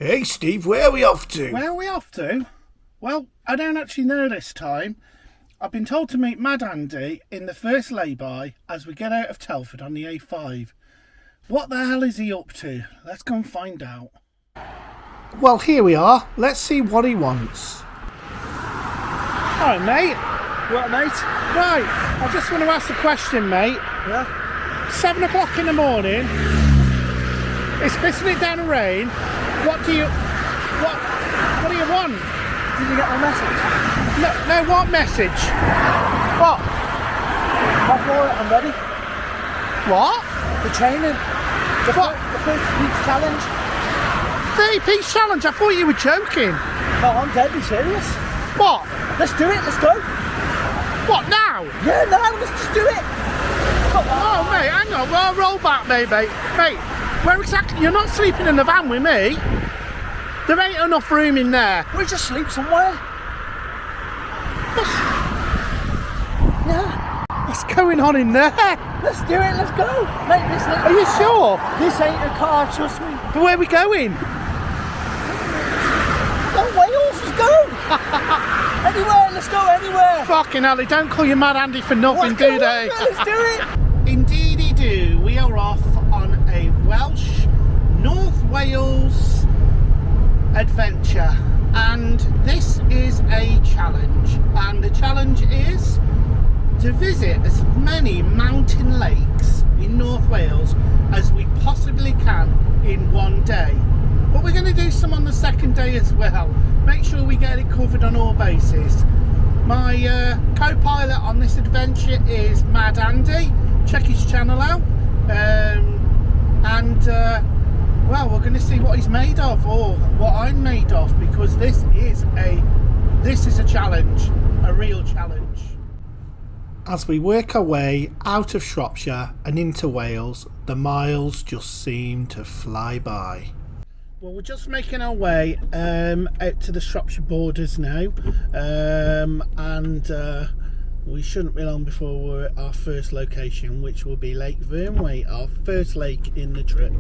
Hey Steve, where are we off to? Where are we off to? Well, I don't actually know this time. I've been told to meet Mad Andy in the first lay-by as we get out of Telford on the A5. What the hell is he up to? Let's go and find out. Well, here we are. Let's see what he wants. Alright, mate. What, mate? Right, I just want to ask a question, mate. Yeah? 7 o'clock in the morning. It's pissing it down and rain. What do you want? Did you get my message? No, what message? What? I'm for it, I'm ready. What? The training. The 30-piece challenge. 30-piece challenge? I thought you were joking. No, I'm deadly serious. What? Let's do it, let's go. What, now? Yeah, now, let's just do it. Oh, mate, hang on. Well, roll back, mate. Mate, where exactly? You're not sleeping in the van with me. There ain't enough room in there. We just sleep somewhere. Yeah. What's going on in there? Let's do it, let's go. Mate, Are you sure? This ain't a car, trust me. But where are we going? Go Wales, let's go. Anywhere, let's go anywhere. Fucking hell, they don't call you Mad Andy for nothing, do they? Let's do it. Indeedy do. We are off on a Welsh North Wales adventure, and this is a challenge, and the challenge is to visit as many mountain lakes in North Wales as we possibly can in one day. But we're going to do some on the second day as well. Make sure we get it covered on all bases. My co-pilot on this adventure is Mad Andy. Check his channel out. Well, we're going to see what he's made of, or what I'm made of, because this is a challenge, a real challenge. As we work our way out of Shropshire and into Wales, the miles just seem to fly by. Well, we're just making our way out to the Shropshire borders now, and we shouldn't be long before we're at our first location, which will be Lake Vyrnwy, our first lake in the trip.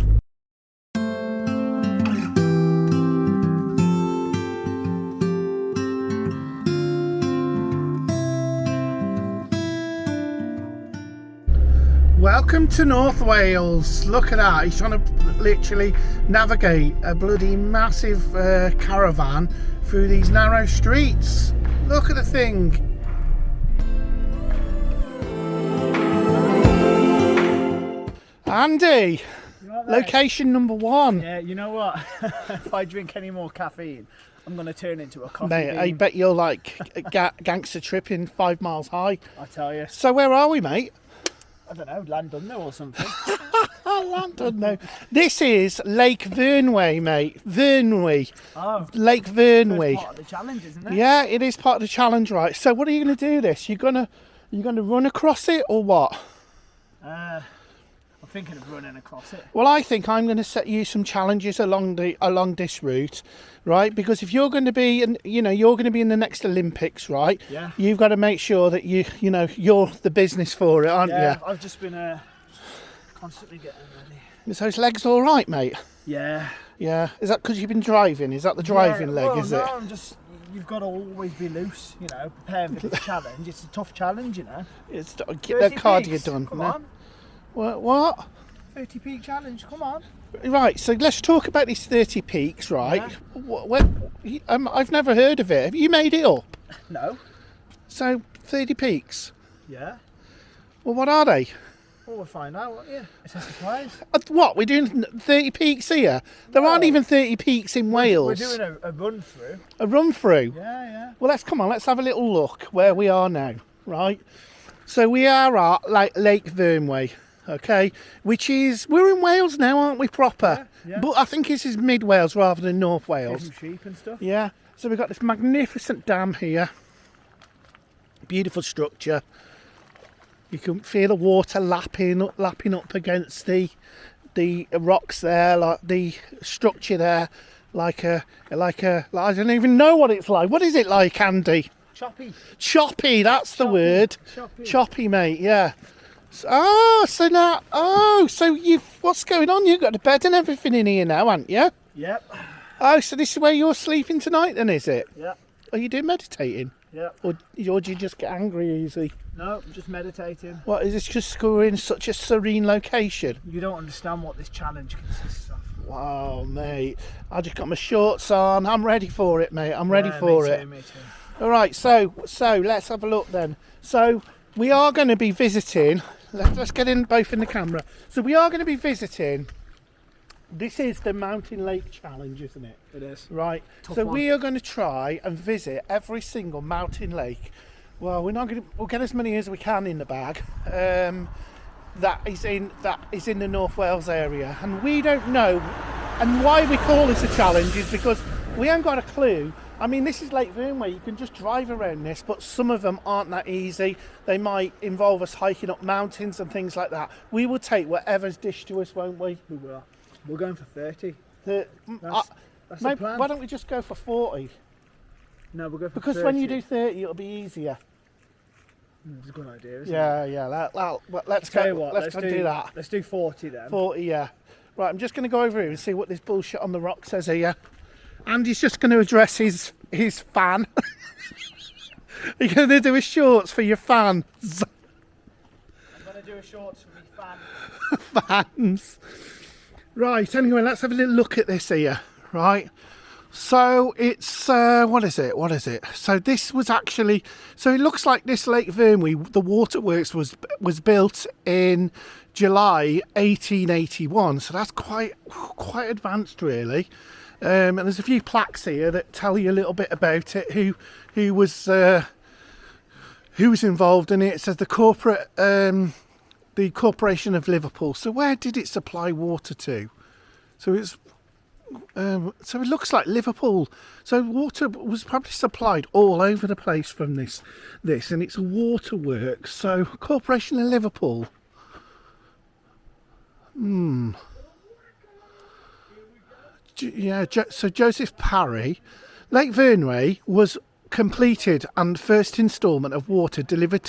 Welcome to North Wales. Look at that, he's trying to literally navigate a bloody massive caravan through these narrow streets. Look at the thing. Andy, location number 1. Yeah, you know what? If I drink any more caffeine, I'm going to turn into a coffee Mate, bean. I bet you're like gangster tripping 5 miles high. I tell you. So where are we, mate? I don't know, Llandudno or something. Llandudno. This is Lake Vyrnwy, mate. Vyrnwy. Oh. Lake Vyrnwy. That's part of the challenge, isn't it? Yeah, it is part of the challenge, right? So what are you going to do this? You're gonna run across it or what? I'm thinking of running across it. Well, I think I'm going to set you some challenges along this route, right? Because if you're going to be, you're going to be in the next Olympics, right? Yeah. You've got to make sure that you're the business for it, aren't Yeah, you? I've just been constantly getting ready. Is those legs all right, mate? Yeah. Yeah. Is that because you've been driving? Is that the driving leg? Well, is no, it? I'm just. You've got to always be loose, preparing for this challenge. It's a tough challenge, It's get that 30 cardio peaks, done. Come no? on. What? 30 peak challenge, come on. Right, so let's talk about these 30 peaks, right? Yeah. I've never heard of it. Have you made it up? No. So, 30 peaks. Yeah. Well, what are they? Well, we'll find out, won't you? It's a surprise. What, we're doing 30 peaks here? There aren't even 30 peaks in Wales. We're doing a run through. A run through? Yeah. Well, let's have a little look where we are now, right? So we are at Lake Vyrnwy. Okay, we're in Wales now, aren't we, proper? Yeah. But I think this is mid Wales rather than North Wales. Some sheep and stuff. Yeah, so we've got this magnificent dam here. Beautiful structure. You can feel the water lapping up against the rocks there, like the structure there, like I don't even know what it's like. What is it like, Andy? Choppy, that's the word. Choppy, mate, yeah. So what's going on? You've got the bed and everything in here now, haven't you? Yep. Oh, so this is where you're sleeping tonight then, is it? Yeah, Are you doing meditating? yeah. Or do you just get angry easy? No, I'm just meditating. What, is this just we're in such a serene location? You don't understand what this challenge consists of. Wow, mate. I just got my shorts on. I'm ready for it, mate. I'm ready for it. Me too. All right, so let's have a look then. So we are going to be visiting. Let's get in both in the camera. So we are going to be visiting. This is the Mountain Lake Challenge, isn't it? It is. Right. Tough So one. we are going to try and visit every single mountain lake. Well, we're not going to. We'll get as many as we can in the bag. That is in the North Wales area, and we don't know. And why we call this a challenge is because we haven't got a clue. I mean, this is Lake Vyrnwy. You can just drive around this, but some of them aren't that easy. They might involve us hiking up mountains and things like that. We will take whatever's dished to us, won't we? We will. We're going for 30. The, That's the maybe, plan. why don't we just go for 40? No, we're going for Because 30. when you do 30, it'll be easier. It's a good idea, isn't it? Yeah. Let's Tell you go. what, Let's go do that. Let's do 40 then. 40, yeah. Right, I'm just going to go over here and see what this bullshit on the rock says here. Andy's just going to address his fan. You're going to do a shorts for your fans. I'm going to do a shorts for me fan. Fans. Right, anyway, let's have a little look at this here. Right. So it's, what is it? So this was actually, so it looks like this Lake Vyrnwy, the waterworks was built in July 1881. So that's quite advanced really. And there's a few plaques here that tell you a little bit about it, who was involved in it. It says the Corporation of Liverpool. So where did it supply water to? So it's so it looks like Liverpool. So water was probably supplied all over the place from this, and it's a waterworks. So Corporation of Liverpool. Yeah. So Joseph Parry, Lake Vyrnwy was completed and first instalment of water delivered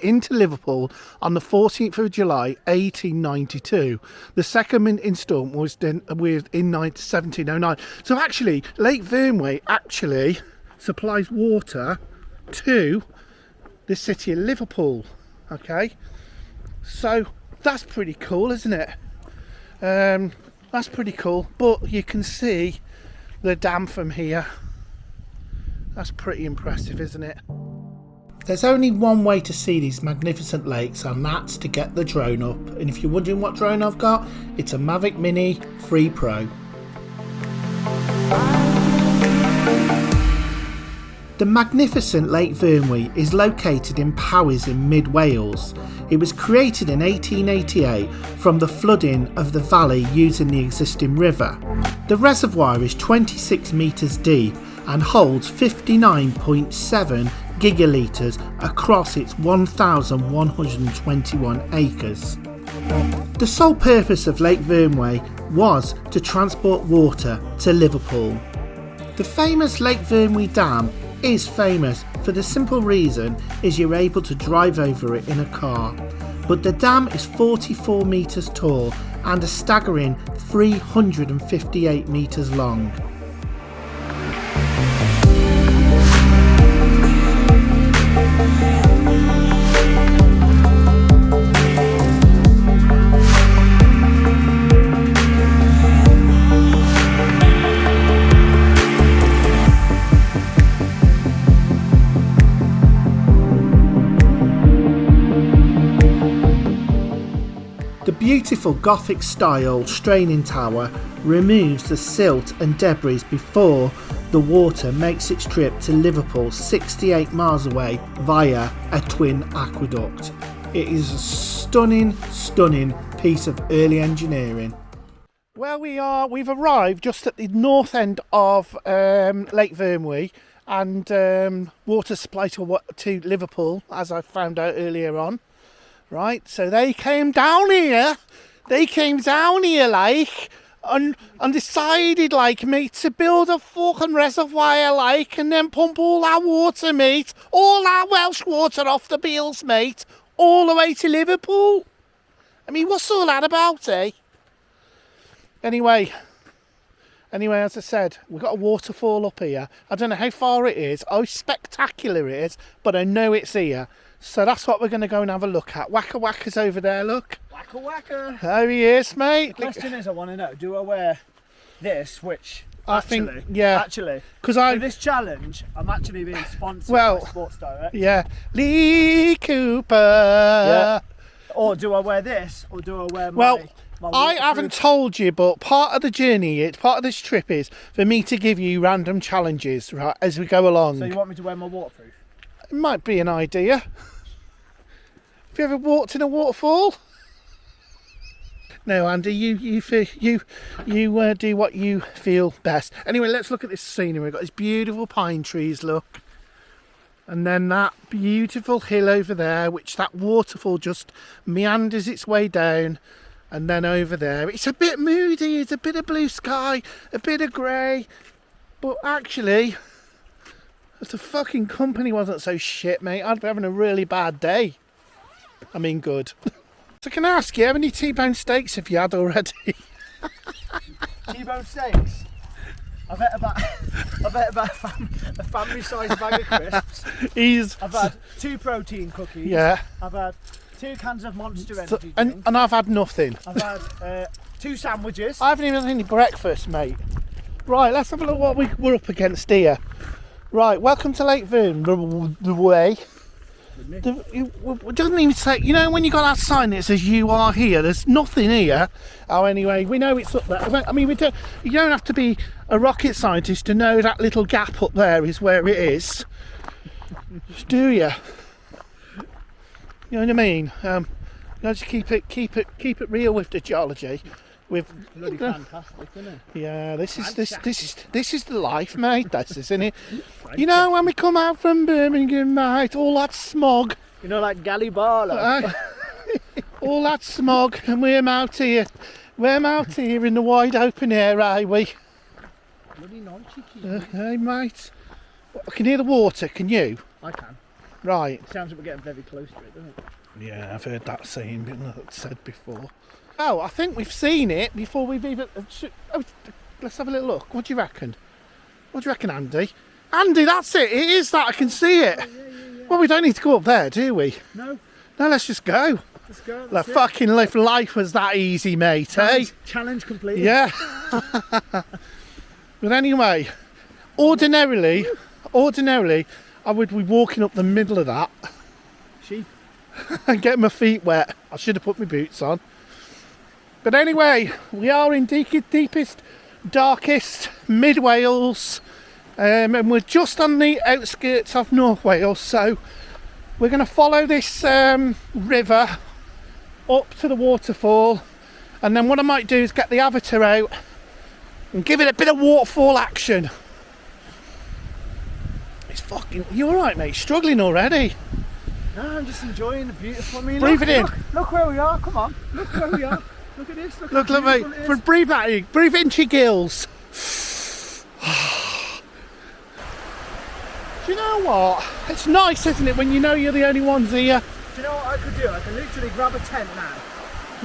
into Liverpool on the 14th of July 1892. The second instalment was in 1709. So actually Lake Vyrnwy actually supplies water to the city of Liverpool. Okay, so that's pretty cool, isn't it? That's pretty cool, but you can see the dam from here. That's pretty impressive, isn't it? There's only one way to see these magnificent lakes, and that's to get the drone up. And if you're wondering what drone I've got, it's a Mavic Mini 3 Pro. The magnificent Lake Vyrnwy is located in Powys in mid-Wales. It was created in 1888 from the flooding of the valley using the existing river. The reservoir is 26 metres deep and holds 59.7 gigalitres across its 1,121 acres. The sole purpose of Lake Vyrnwy was to transport water to Liverpool. The famous Lake Vyrnwy Dam is famous for the simple reason is you're able to drive over it in a car, but the dam is 44 metres tall and a staggering 358 metres long. The beautiful Gothic style straining tower removes the silt and debris before the water makes its trip to Liverpool 68 miles away via a twin aqueduct. It is a stunning piece of early engineering. Well, we've arrived just at the north end of Lake Vyrnwy, and water supply to Liverpool, as I found out earlier on. Right, so they came down here like, and decided, like, mate, to build a fucking reservoir, like, and then pump all our water, mate, all our Welsh water off the beels, mate, all the way to Liverpool. I mean, what's all that about, eh? Anyway, Anyway, as I said, we've got a waterfall up here. I don't know how far it is, how spectacular it is, but I know it's here. So that's what we're going to go and have a look at. Waka Waka's over there, look. Waka waka. There he is, mate. The question is, I want to know, do I wear this, which I think, yeah. Actually, because for this challenge, I'm actually being sponsored by Sports Direct. Yeah. Lee Cooper. Yeah. Or do I wear this, or do I wear my I haven't told you, but part of the journey, part of this trip is for me to give you random challenges, right, as we go along. So you want me to wear my waterproof? It might be an idea. Have you ever walked in a waterfall? No, Andy, you do what you feel best. Anyway, let's look at this scenery. We've got these beautiful pine trees, look. And then that beautiful hill over there, which that waterfall just meanders its way down. And then over there, it's a bit moody, it's a bit of blue sky, a bit of grey. But actually, if the fucking company wasn't so shit, mate, I'd be having a really bad day. I mean, good. So can I ask you, how many T-bone steaks have you had already? T-bone steaks? I bet about a family-sized bag of crisps. I've had 2 protein cookies. Yeah. I've had 2 cans of Monster Energy drink. And I've had nothing. I've had 2 sandwiches. I haven't even had any breakfast, mate. Right, let's have a look what we're up against here. Right, welcome to Lake Verne, the way. It doesn't even say, you know, when you got that sign that says you are here, there's nothing here. Oh, anyway, we know it's up there. I mean, you don't have to be a rocket scientist to know that little gap up there is where it is. Do you? You know what I mean? You know, just keep it real with the geology. With bloody fantastic, isn't it? Yeah, this is the life, mate. This isn't it? You know, when we come out from Birmingham, mate, all that smog. You know, like Gallibala. All that smog, and we're out here. We're out here in the wide open air, are we? Bloody nice, hey, mate. I can hear the water. Can you? I can. Right. It sounds like we're getting very close to it, doesn't it? Yeah, I've heard that saying been said before. Oh, I think we've seen it before we've even... let's have a little look. What do you reckon? What do you reckon, Andy? Andy, that's it. It is that. I can see it. Yeah. Well, we don't need to go up there, do we? No. No, let's just go. Let's go. Like, fucking life was that easy, mate, eh? Challenge completed. Yeah. But anyway, ordinarily, I would be walking up the middle of that. Sheep. And getting my feet wet. I should have put my boots on. But anyway, we are in deepest, darkest mid-Wales, and we're just on the outskirts of North Wales, so we're going to follow this river up to the waterfall, and then what I might do is get the avatar out and give it a bit of waterfall action. It's fucking... You alright, mate? Struggling already? No, I'm just enjoying the beautiful... I mean, breathe it in. Look where we are, come on. Look where we are. Look at this. Look, mate. Breathe that in. Breathe into your gills. Do you know what? It's nice, isn't it, when you know you're the only ones here? Do you know what I could do? I can literally grab a tent now.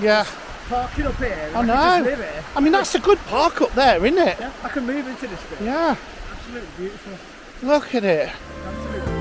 Yeah. Park it up here. I know. I can just live here. I mean, that's a good park up there, isn't it? Yeah. I can move into this bit. Yeah. Absolutely beautiful. Look at it. Absolutely.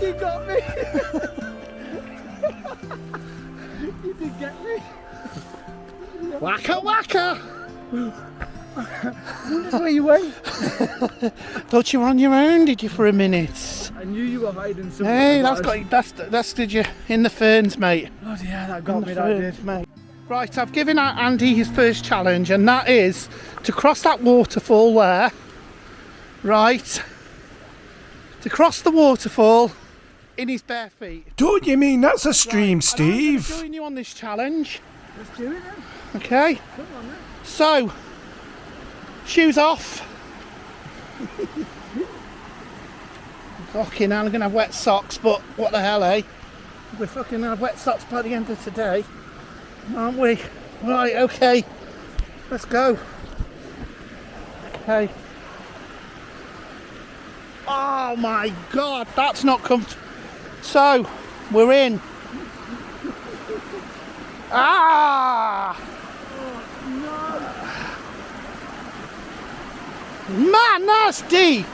You got me! You did get me! Waka waka! That's where you went. Thought you were on your own, did you, for a minute? I knew you were hiding somewhere. Hey, that's did you in the ferns, mate. Bloody hell, that got In me, the that ferns, did. mate. Right, I've given Andy his first challenge, and that is to cross that waterfall there. Right. To cross the waterfall in his bare feet. Don't you mean that's a stream, Right, Steve? I'm going to join you on this challenge. Let's do it then. Okay. Come on then. So, Shoes off. Fucking hell, I'm gonna have wet socks, but what the hell, eh? We're fucking gonna have wet socks by the end of today, aren't we? Right, okay. Let's go. Okay. Oh my god, that's not comfortable. So, we're in. Ah! Oh, no. Man, that's deep.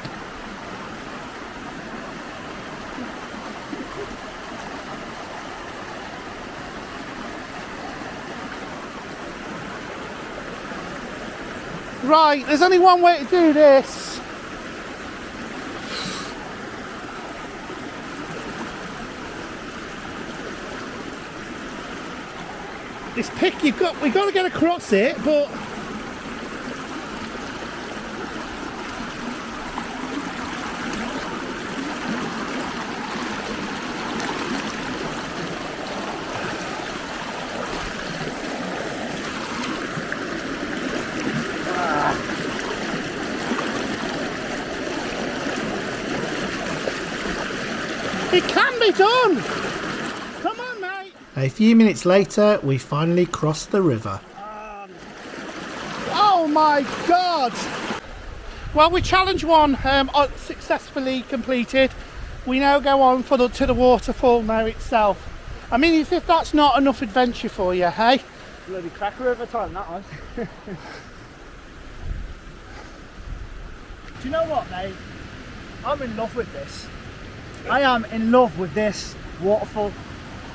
Right, there's only one way to do this. This pick, we've got to get across it, but it can be done. Come on, mate. A few minutes later, we finally crossed the river. Oh my god! Well, we challenge one successfully completed. We now go on to the waterfall now itself. I mean, if that's not enough adventure for you, hey? Bloody cracker over time, that was. Do you know what, mate? I'm in love with this. I am in love with this waterfall.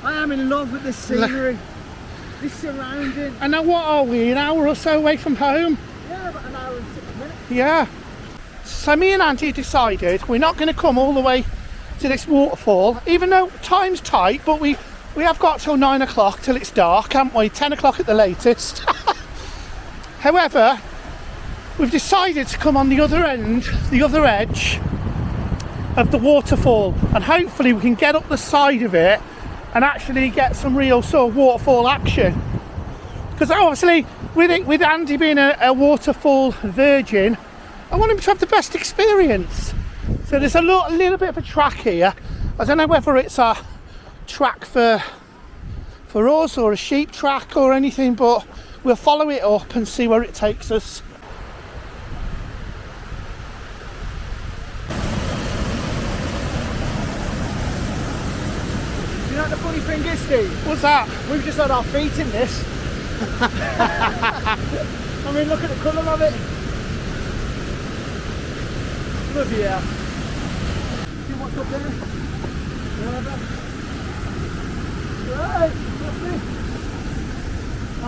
I am in love with this scenery, this surrounding. And now what are we, an hour or so away from home? Yeah, about an hour and 6 minutes. Yeah. So me and Andy decided we're not going to come all the way to this waterfall, even though time's tight, but we have got till 9 o'clock till it's dark, haven't we? 10 o'clock at the latest. However, we've decided to come on the other end, the other edge of the waterfall, and hopefully we can get up the side of it and actually get some real sort of waterfall action. Because obviously with Andy being a waterfall virgin, I want him to have the best experience. So there's a little bit of a track here. I don't know whether it's a track for us or a sheep track or anything, but we'll follow it up and see where it takes us. You know what the funny thing is, Steve? What's that? We've just had our feet in this. I mean, look at the colour of it. Bloody hell. See what's up there? Right,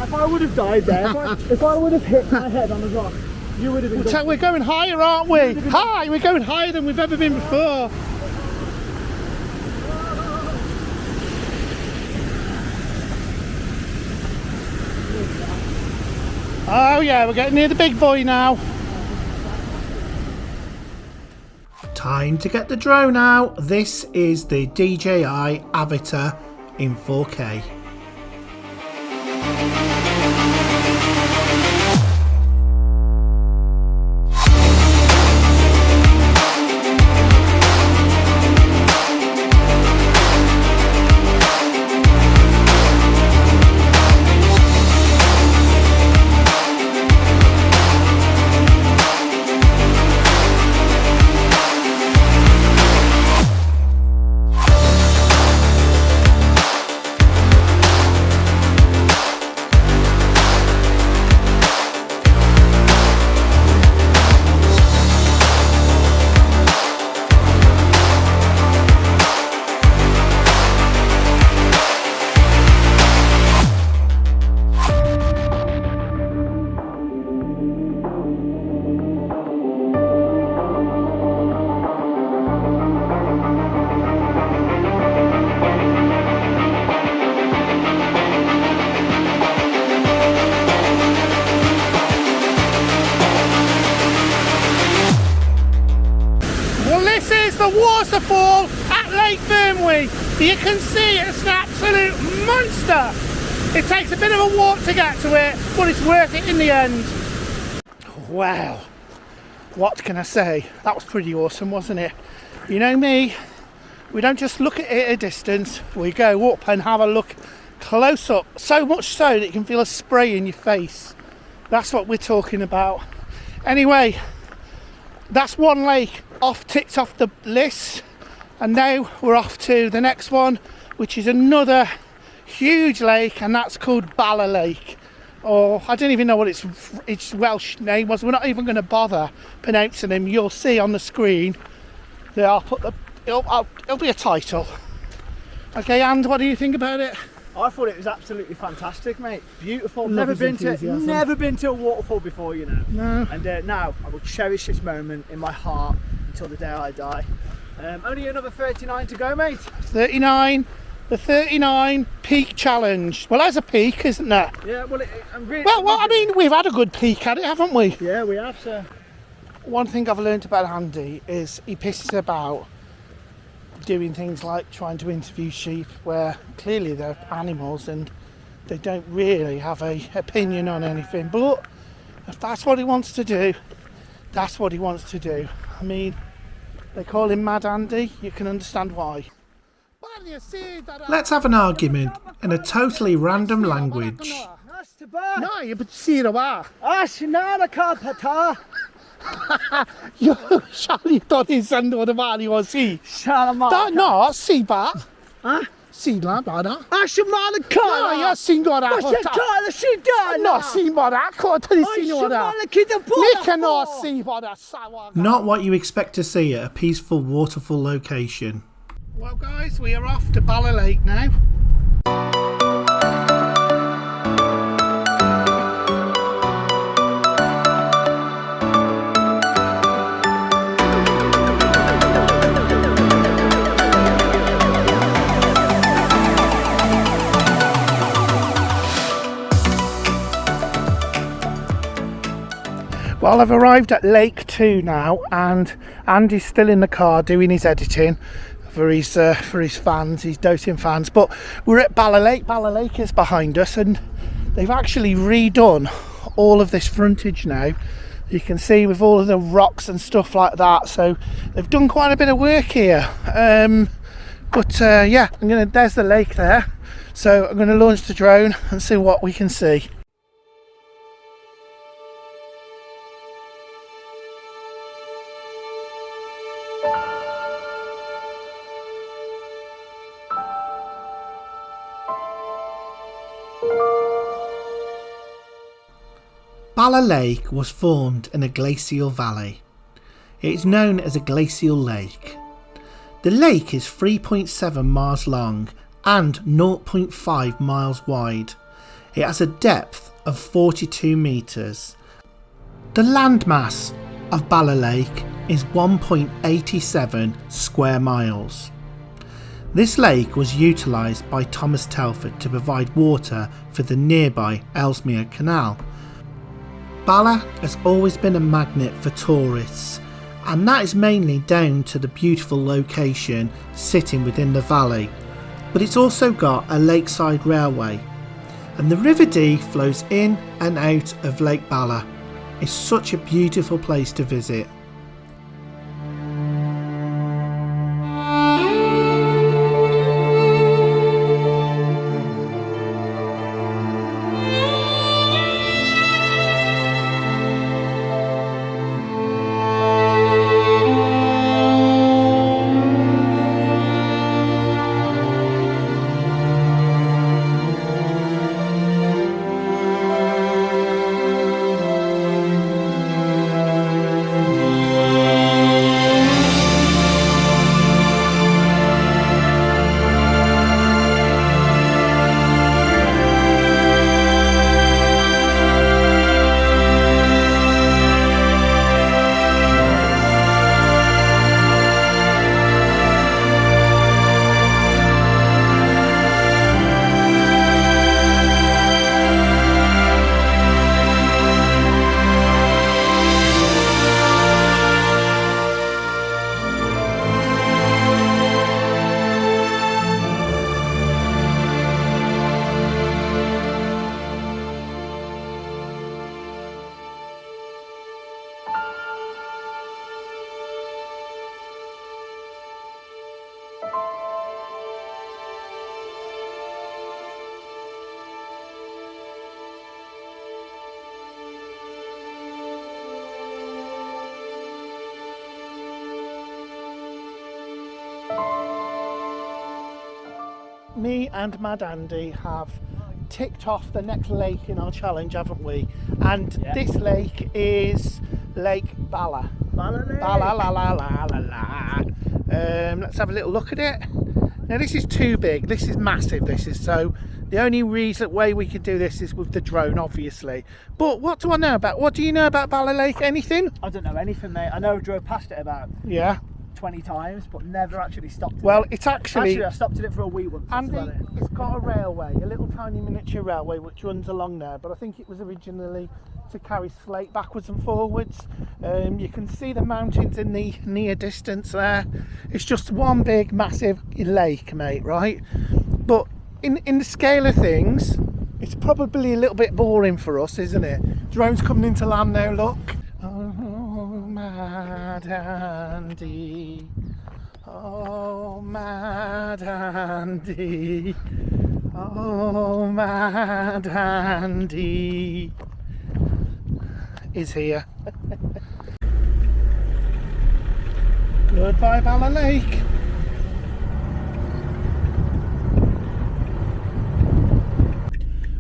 if I would have died there, if I would have hit my head on the rock, you would have been... So we're going higher, aren't we? Hi, we're going higher than we've ever been before. Oh yeah, we're getting near the big boy now. Time to get the drone out. This is the DJI Avatar in 4K. The waterfall at Lake Burnley. You can see it's an absolute monster. It takes a bit of a walk to get to it, but it's worth it in the end. Wow, what can I say? That was pretty awesome, wasn't it? You know me, we don't just look at it at a distance, we go up and have a look close up, so much so that you can feel a spray in your face. That's what we're talking about. Anyway, that's one lake ticked off the list, and now we're off to the next one, which is another huge lake, and that's called Bala Lake. Or I don't even know what its Welsh name was. We're not even going to bother pronouncing them. You'll see on the screen that I'll put it'll be a title. Okay, and what do you think about it? I thought it was absolutely fantastic, mate. Beautiful. Love Never his been enthusiasm. to a waterfall before, you know. No. And now I will cherish this moment in my heart until the day I die. Only another 39 to go, mate. 39. The 39 peak challenge. Well, that's a peak, isn't there? Yeah, well, I'm really. Well, I mean, we've had a good peek at it, haven't we? Yeah, we have, sir. One thing I've learned about Andy is he pisses about doing things like trying to interview sheep, where clearly they're animals and they don't really have a opinion on anything. But if that's what he wants to do, that's what he wants to do. I mean, they call him Mad Andy. You can understand why. Let's have an argument in a totally random language. No, you but see the wa. You Charlie thought his son would have already was see. No, see ba. Huh? See la ba na. No, No, you seen what I No, see what I caught to see what I. You cannot see what I saw. Not what you expect to see at a peaceful waterfall location. Well, guys, we are off to Bala Lake now. Well, I've arrived at Lake 2 now, and Andy's still in the car doing his editing for his fans, his doting fans. But we're at Bala Lake. Bala Lake is behind us, and they've actually redone all of this frontage now. You can see with all of the rocks and stuff like that. So they've done quite a bit of work here. Yeah, there's the lake there. So I'm going to launch the drone and see what we can see. Bala Lake was formed in a glacial valley. It is known as a glacial lake. The lake is 3.7 miles long and 0.5 miles wide. It has a depth of 42 metres. The landmass of Bala Lake is 1.87 square miles. This lake was utilised by Thomas Telford to provide water for the nearby Ellesmere Canal. Bala has always been a magnet for tourists, and that is mainly down to the beautiful location sitting within the valley, but it's also got a lakeside railway, and the River Dee flows in and out of Lake Bala. It's such a beautiful place to visit. me and Mad Andy have ticked off the next lake in our challenge, haven't we? And this lake is Lake Bala. Bala Lake. Bala la la la la la. Let's have a little look at it. Now this is too big. This is massive. This is so. The only way we can do this is with the drone, obviously. But what do I know about? What do you know about Bala Lake? Anything? I don't know anything, mate. I know I drove past it about 20 times, but never actually stopped at Well, it. it's actually I stopped at it for a wee once. Andy, That's about it. it's got a railway, a little tiny miniature railway which runs along there, but I think it was originally to carry slate backwards and forwards. You can see the mountains in the near distance there. It's just one big massive lake, mate, right? But in the scale of things, it's probably a little bit boring for us, isn't it? Drone's coming into land now, look. Oh, Mad Andy. Oh, Mad Andy. Oh, Mad Andy is here. Goodbye, Bala Lake.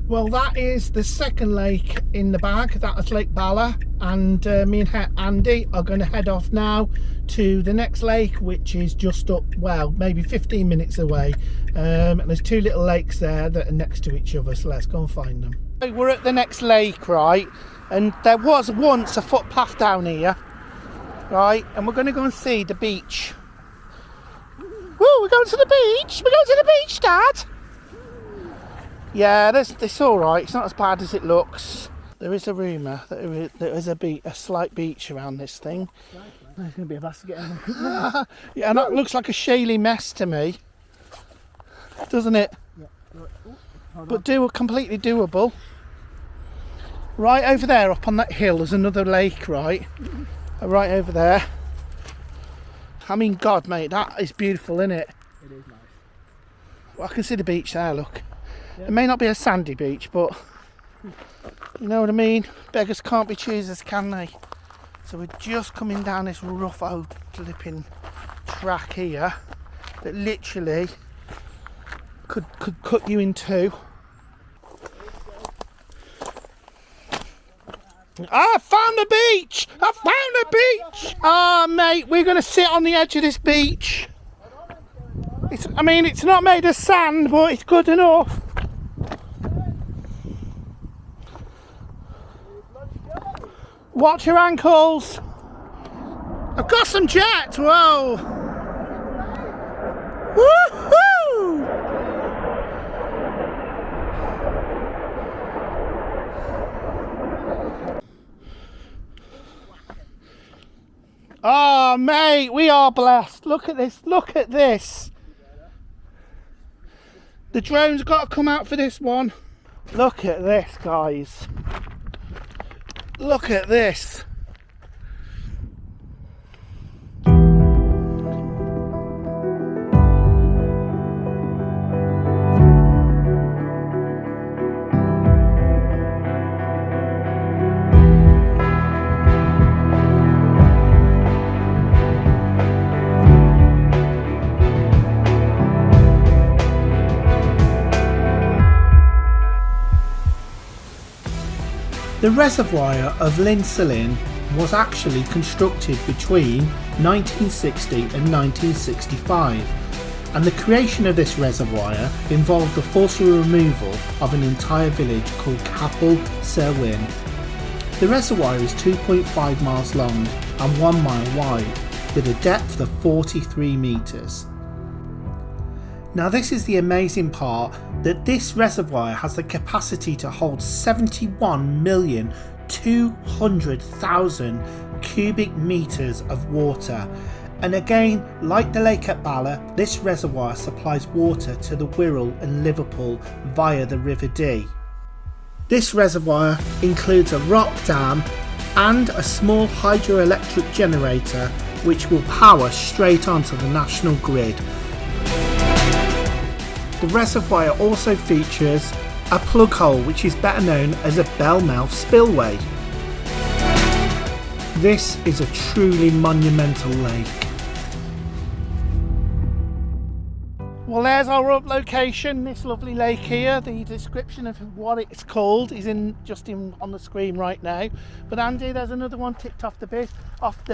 Well, that is the second lake in the bag. That is Lake Bala, and me and Andy are going to head off now to the next lake, which is just up, well, maybe 15 minutes away. And there's two little lakes there that are next to each other, so let's go and find them. We're at the next lake, right? And there was once a footpath down here, right? And we're going to go and see the beach. Woo, we're going to the beach? We're going to the beach, Dad? Yeah, it's all right. It's not as bad as it looks. There is a rumour that there is a slight beach around this thing. There's going to be a basket in Yeah, and that looks like a shaly mess to me, doesn't it? Yeah. But completely doable. Right over there, up on that hill, there's another lake, right? Right over there. I mean, God, mate, that is beautiful, isn't it? It is nice. Well, I can see the beach there, look. Yeah. It may not be a sandy beach, but you know what I mean? Beggars can't be choosers, can they? So we're just coming down this rough old flipping track here that literally could cut you in two. I found the beach! I found the beach! Ah, mate, we're going to sit on the edge of this beach. It's not made of sand, but it's good enough. Watch your ankles. I've got some jets. Whoa. Woohoo! Oh, mate, we are blessed. Look at this. Look at this. The drone's got to come out for this one. Look at this, guys. Look at this. The reservoir of Linsalin was actually constructed between 1960 and 1965, and the creation of this reservoir involved the forcible removal of an entire village called Capel Selwyn. The reservoir is 2.5 miles long and 1 mile wide, with a depth of 43 metres. Now this is the amazing part, that this reservoir has the capacity to hold 71,200,000 cubic metres of water, and again, like the lake at Bala, this reservoir supplies water to the Wirral and Liverpool via the River Dee. This reservoir includes a rock dam and a small hydroelectric generator which will power straight onto the national grid. The reservoir also features a plug hole which is better known as a bellmouth spillway. This is a truly monumental lake. Well, there's our up location, this lovely lake here. The description of what it's called is just on the screen right now. But Andy, there's another one ticked off the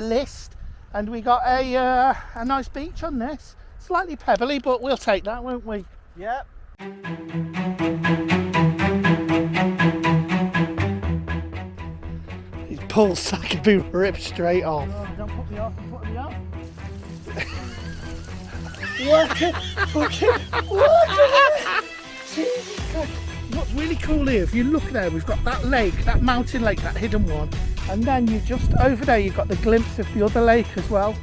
list, and we got a nice beach on this. Slightly pebbly, but we'll take that, won't we? Yep. His pull sack could be ripped straight off. Oh, don't put me off, put me off. Work it. Jesus Christ. What's really cool here, if you look there, we've got that lake, that mountain lake, that hidden one, and then you just over there, you've got the glimpse of the other lake as well.